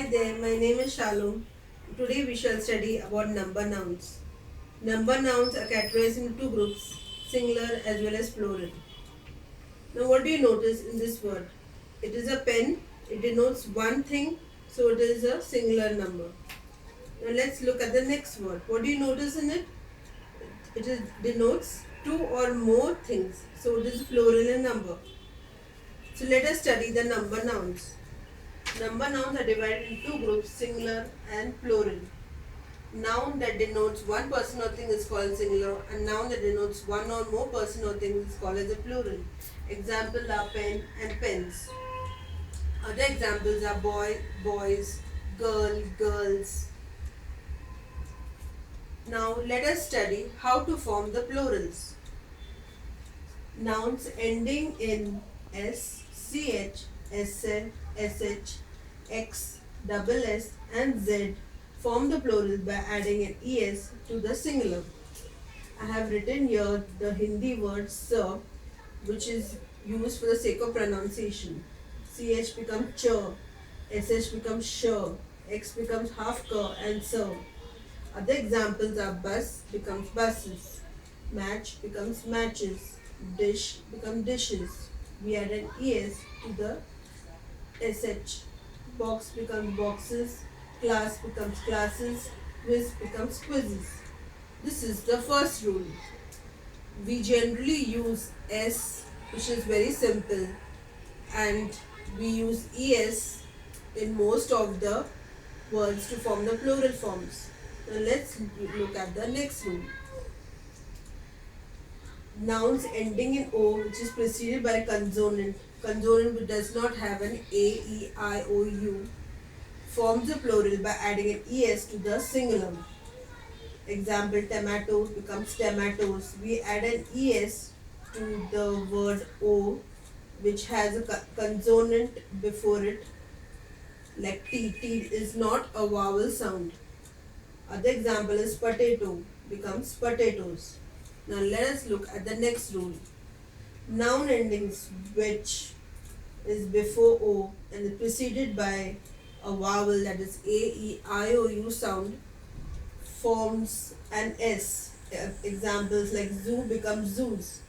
Hi there, my name is Shalom. Today we shall study about number nouns. Number nouns are categorized into two groups, singular as well as plural. Now what do you notice in this word? It is a pen, it denotes one thing, so it is a singular number. Now let's look at the next word. What do you notice in it? Denotes two or more things, so it is plural in number. So let us study the number nouns. Number nouns are divided into two groups, singular and plural. Noun that denotes one person or thing is called singular, and noun that denotes one or more person or thing is called as a plural. Example are pen and pens. Other examples are boy, boys, girl, girls. Now let us study how to form the plurals. Nouns ending in s, ch, sn, sh, x, double s and z form the plural by adding an es to the singular. I have written here the Hindi word sir, which is used for the sake of pronunciation. Ch becomes ch, sh becomes sh, x becomes half ka and sir. Other examples are bus becomes buses, match becomes matches, dish becomes dishes. We add an es to the sh. Box becomes boxes, class becomes classes, quiz becomes quizzes. This is the first rule. We generally use s, which is very simple, and we use es in most of the words to form the plural forms. Now let's look at the next rule. Nouns ending in o, which is preceded by a consonant which does not have an a, e, I, o, u, forms the plural by adding an es to the singular. Example, tomato becomes tomatoes. We add an es to the word o, which has a consonant before it, like t. T is not a vowel sound. Other example is potato becomes potatoes. Now let us look at the next rule. Noun endings which is before o and is preceded by a vowel, that is a, e, I, o, u sound, forms an s. Examples like zoo becomes zoos.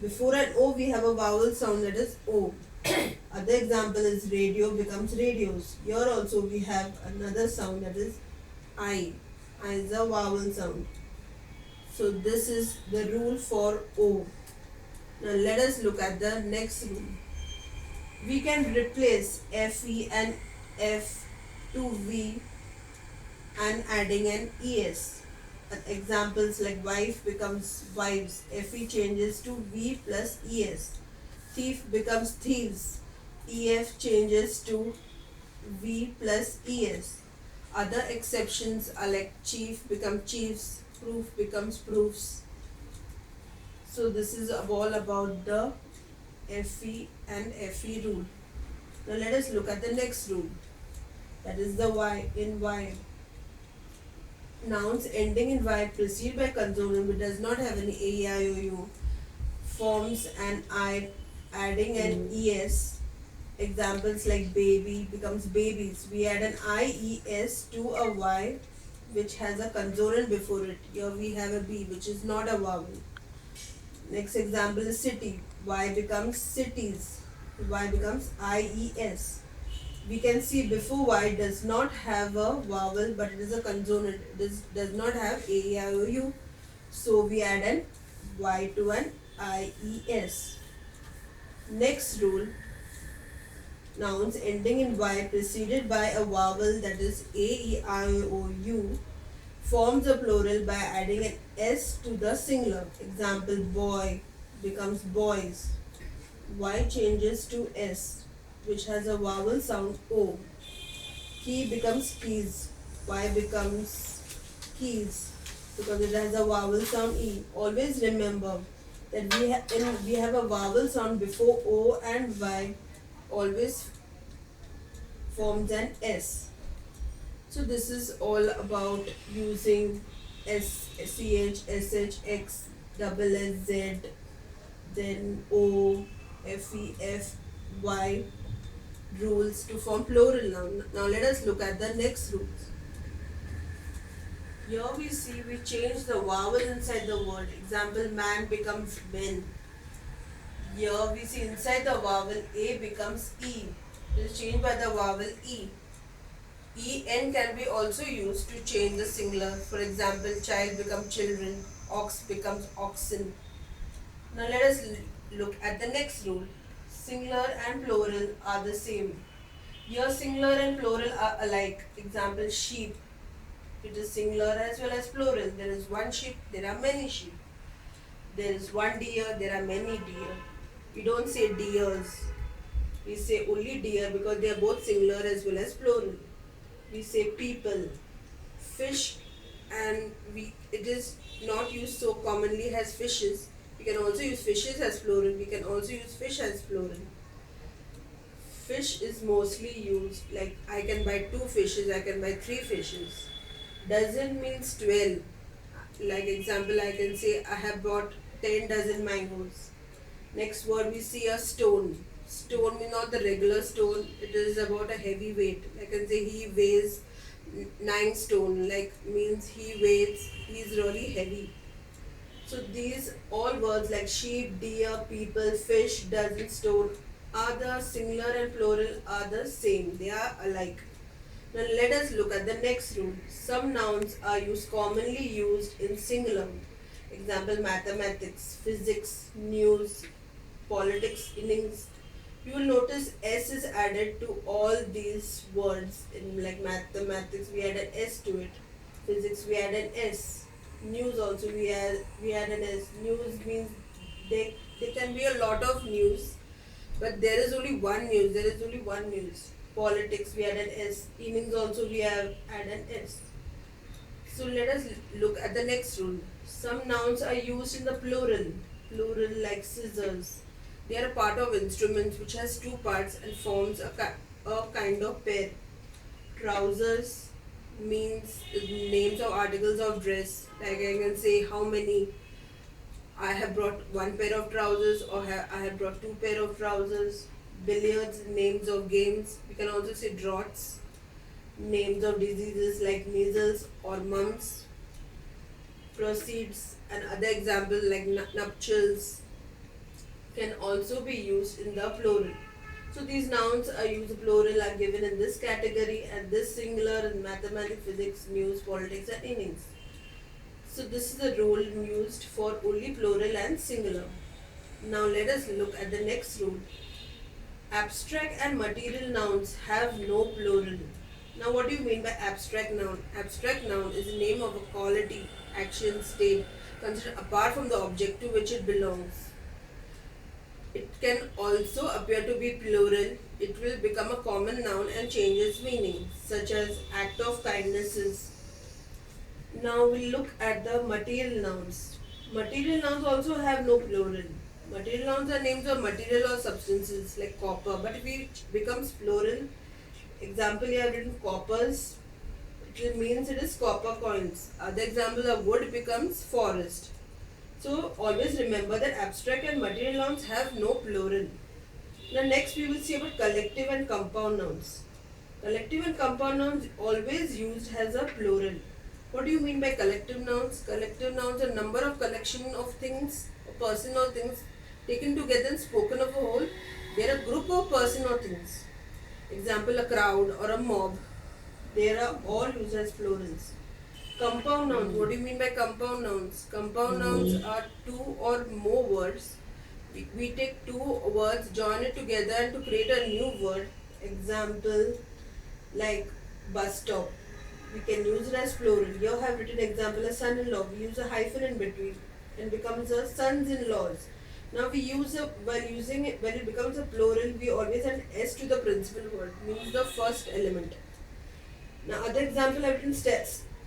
Before an o we have a vowel sound, that is o. Other example is radio becomes radios. Here also we have another sound, that is I. I is a vowel sound. So this is the rule for o. Now let us look at the next rule. We can replace fe and f to v and adding an es. Examples like wife becomes wives, fe changes to v plus es. Thief becomes thieves, ef changes to v plus es. Other exceptions are like chief becomes chiefs, proof becomes proofs. So this is all about the fe and fe rule. Now let us look at the next rule, that is the y. In y, nouns ending in y preceded by consonant which does not have any a, e, I, o, u forms an I adding an es. Examples like baby becomes babies. We add an ies to a y which has a consonant before it. Here we have a b which is not a vowel. Next example is city. Y becomes cities. Y becomes ies. We can see before y does not have a vowel but it is a consonant. It does not have a, e, I, o, u. So we add an y to an ies. Next rule. Nouns ending in y preceded by a vowel, that is a, e, I, o, u, forms a plural by adding an s to the singular. Example, boy becomes boys. Y changes to s, which has a vowel sound o. Key becomes keys. Y becomes keys because it has a vowel sound e. Always remember that we have a vowel sound before o and y, always forms an s. So this is all about using s, ch, sh, x, double s, z, then o, fe, f, y. rules to form plural noun. Now let us look at the next rules. Here we see we change the vowel inside the word. Example, man becomes men. Here we see inside the vowel A becomes E. It is changed by the vowel E. En can be also used to change the singular. For example, child becomes children, ox becomes oxen. Now let us look at the next rule. Singular and plural are the same. Here singular and plural are alike. Example, sheep. It is singular as well as plural. There is one sheep, there are many sheep. There is one deer, there are many deer. We don't say deers. We say only deer because they are both singular as well as plural. We say people, fish, and it is not used so commonly as fishes. We can also use fishes as plural. We can also use fish as plural. Fish is mostly used like I can buy 2 fishes, I can buy 3 fishes. Dozen means 12. Like example, I can say I have bought 10 dozen mangoes. Next word we see a stone. Stone means not the regular stone. It is about a heavy weight. I can say he weighs 9 stone. Like means he is really heavy. So these all words like sheep, deer, people, fish, dozen, stone are the singular and plural are the same. They are alike. Now let us look at the next rule. Some nouns are commonly used in singular. Example, mathematics, physics, news, politics, innings. You will notice S is added to all these words. In like mathematics, we add an S to it. Physics, we add an S. News also we add an S. News means there can be a lot of news, but there is only one news. There is only one news. Politics, we add an S. Innings also we have add an S. So let us look at the next rule. Some nouns are used in the plural. Plural like scissors. They are a part of instruments which has 2 parts and forms a kind of pair. Trousers means names of articles of dress. Like I can say how many. I have brought 1 pair of trousers or I have brought 2 pair of trousers. Billiards, names of games. We can also say draughts, names of diseases like measles or mumps. Proceeds, and other examples like nuptials can also be used in the plural. So these nouns are used plural are given in this category and this singular in mathematics, physics, news, politics and innings. So this is the rule used for only plural and singular. Now let us look at the next rule. Abstract and material nouns have no plural. Now what do you mean by abstract noun? Abstract noun is the name of a quality, action, state considered apart from the object to which it belongs. It can also appear to be plural. It will become a common noun and change its meaning, such as act of kindnesses. Now we look at the material nouns. Material nouns also have no plural. Material nouns are names of material or substances like copper, but if it becomes plural, example you have written coppers, it means it is copper coins. Other example of wood becomes forest. So always remember that abstract and material nouns have no plural. Now next we will see about collective and compound nouns. Collective and compound nouns always used as a plural. What do you mean by collective nouns? Collective nouns are number of collection of things, a person or things taken together and spoken of a whole. They are a group of person or things. Example, a crowd or a mob. They are all used as plurals. Compound nouns. What do you mean by compound nouns? Compound nouns are 2 or more words. We take 2 words, join it together and to create a new word. Example, like bus stop. We can use it as plural. Here I have written example, a son-in-law. We use a hyphen in between and becomes a sons-in-laws. Now we use while using it, when it becomes a plural, we always add s to the principal word, means the first element. Now other example I have written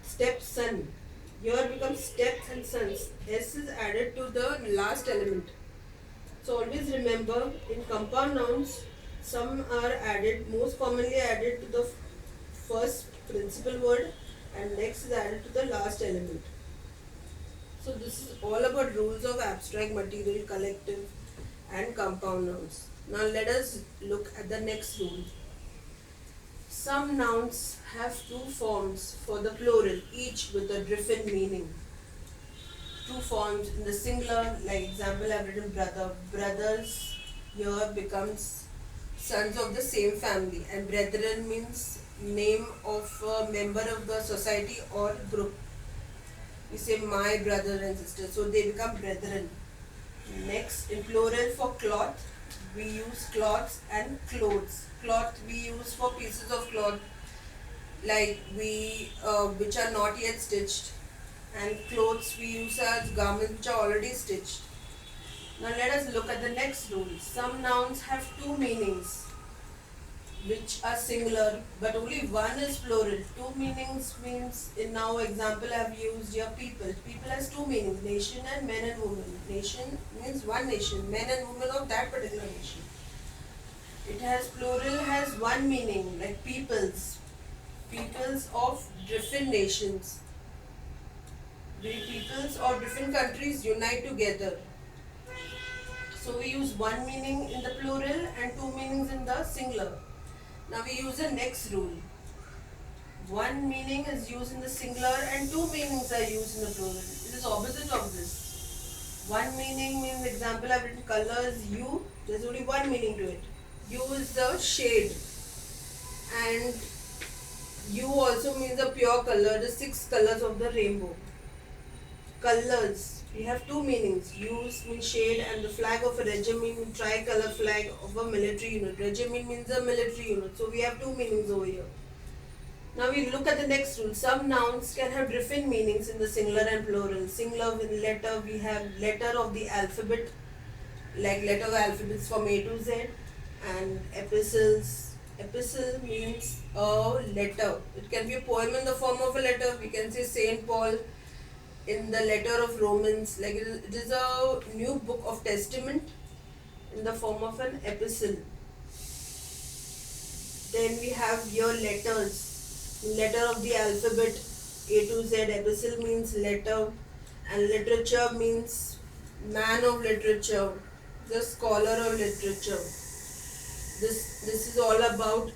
stepson. Here it becomes steps and sons. S is added to the last element. So always remember in compound nouns, some are added, most commonly added to the first principal word and next is added to the last element. So this is all about rules of abstract, material, collective and compound nouns. Now let us look at the next rule. Some nouns have two forms for the plural, each with a different meaning. Two forms in the singular, like example I've written brother. Brothers here becomes sons of the same family, and brethren means name of a member of the society or group. We say my brother and sister, so they become brethren. Next, in plural for cloth, we use cloths and clothes. Cloth we use for pieces of cloth like we which are not yet stitched, and clothes we use as garments which are already stitched. Now let us look at the next rule. Some nouns have two meanings which are singular, but only one is plural. Two meanings means, in now example I have used here people. People has two meanings, nation and men and women. Nation means one nation, men and women of that particular nation. It has plural has one meaning, like peoples. Peoples of different nations. The peoples of different countries unite together. So we use one meaning in the plural and two meanings in the singular. Now we use the next rule. One meaning is used in the singular and two meanings are used in the plural. It is opposite of this. One meaning means, example I've written colors, hue. There's only one meaning to it. Hue is the shade, and hue also means the pure color, the six colors of the rainbow. Colors, we have two meanings. Hues means shade, and the flag of a regiment, tricolor flag of a military unit. Regiment means a military unit. So we have two meanings over here. Now we look at the next rule. Some nouns can have different meanings in the singular and plural. Singular with letter, we have letter of the alphabet, like letter of alphabets from A to Z, and epistles. Epistle means a letter. It can be a poem in the form of a letter. We can say Saint Paul in the letter of Romans. Like it is a new book of testament in the form of an epistle. Then we have here letters. Letter of the alphabet A to Z. Epistle means letter, and literature means man of literature, the scholar of literature. This is all about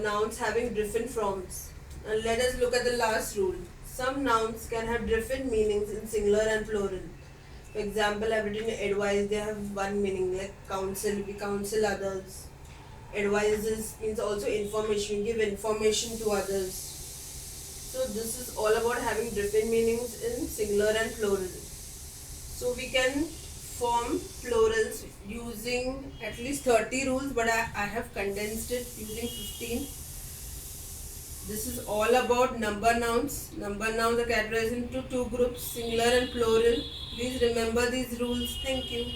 nouns having different forms. Now let us look at the last rule. Some nouns can have different meanings in singular and plural. For example, I've written advise, they have one meaning, like counsel, we counsel others. Advises means also information, you give information to others. So this is all about having different meanings in singular and plural. So we can form plurals using at least 30 rules, but I have condensed it using 15. This is all about number nouns. Number nouns are categorized into two groups, singular and plural. Please remember these rules. Thank you.